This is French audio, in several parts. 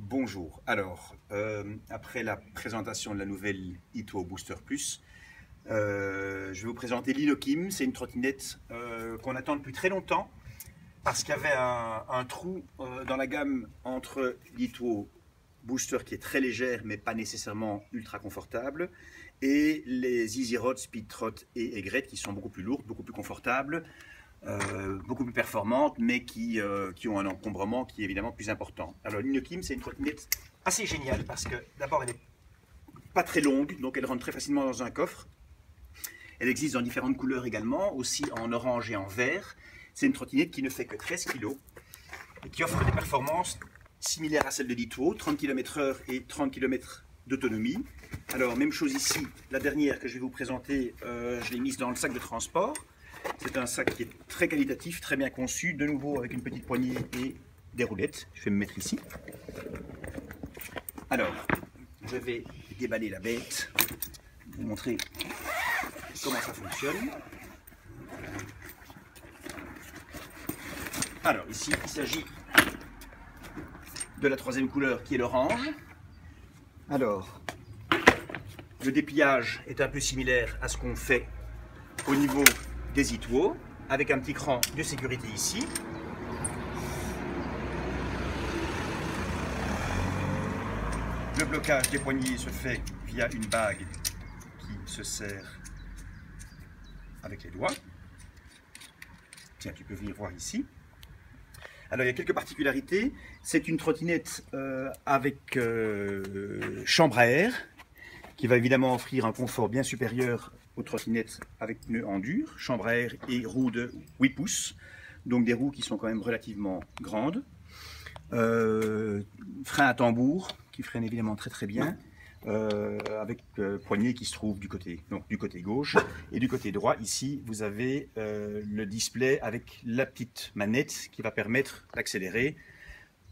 Bonjour. Alors, après la présentation de la nouvelle Ituo Booster Plus, je vais vous présenter l'Inokim. C'est une trottinette qu'on attend depuis très longtemps parce qu'il y avait un trou dans la gamme entre l'Ituo Booster qui est très légère mais pas nécessairement ultra confortable et les EasyRod, Speedtrot et Egret qui sont beaucoup plus lourdes, beaucoup plus confortables. Beaucoup plus performantes, mais qui ont un encombrement qui est évidemment plus important. Alors l'Inokim, c'est une trottinette assez géniale parce que d'abord elle n'est pas très longue, donc elle rentre très facilement dans un coffre. Elle existe dans différentes couleurs également, aussi en orange et en vert. C'est une trottinette qui ne fait que 13 kg et qui offre des performances similaires à celles de l'Ituo, 30 km/h et 30 km d'autonomie. Alors même chose ici, la dernière que je vais vous présenter, je l'ai mise dans le sac de transport. C'est un sac qui est très qualitatif, très bien conçu, de nouveau avec une petite poignée et des roulettes. Je vais me mettre ici. Alors, je vais déballer la bête, vous montrer comment ça fonctionne. Alors ici, il s'agit de la troisième couleur qui est l'orange. Alors, le dépliage est un peu similaire à ce qu'on fait au niveau des Ituo, avec un petit cran de sécurité ici. Le blocage des poignées se fait via une bague qui se serre avec les doigts. Tiens, tu peux venir voir ici. Alors il y a quelques particularités. C'est une trottinette avec chambre à air, qui va évidemment offrir un confort bien supérieur aux trottinettes avec pneus en dur, chambre à air et roues de 8 pouces, donc des roues qui sont quand même relativement grandes. Frein à tambour qui freine évidemment très bien, avec poignée qui se trouve du côté gauche, et du côté droit ici vous avez le display avec la petite manette qui va permettre d'accélérer.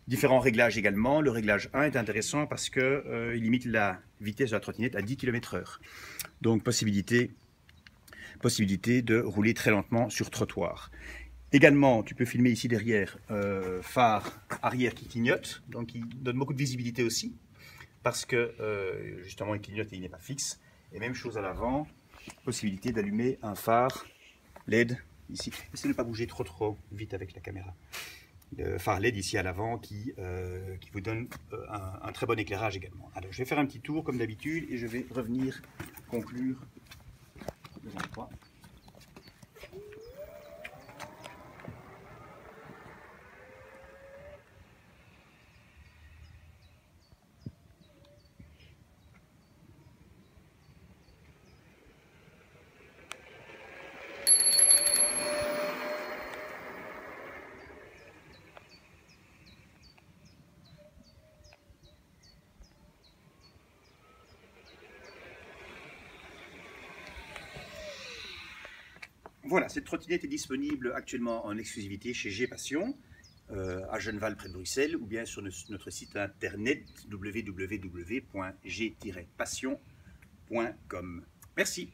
Différents réglages également. Le réglage 1 est intéressant parce qu'il limite la vitesse de la trottinette à 10 km/h. Donc possibilité de rouler très lentement sur trottoir. Également, tu peux filmer ici derrière, phare arrière qui clignote, donc il donne beaucoup de visibilité aussi, parce que justement il clignote et il n'est pas fixe. Et même chose à l'avant, possibilité d'allumer un phare LED ici. Essayez de ne pas bouger trop vite avec la caméra. Le phare LED ici à l'avant qui vous donne un très bon éclairage également. Alors je vais faire un petit tour comme d'habitude et je vais revenir conclure les endroits. Voilà, cette trottinette est disponible actuellement en exclusivité chez G-Passion, à Genneval près de Bruxelles, ou bien sur notre site internet www.g-passion.com. Merci.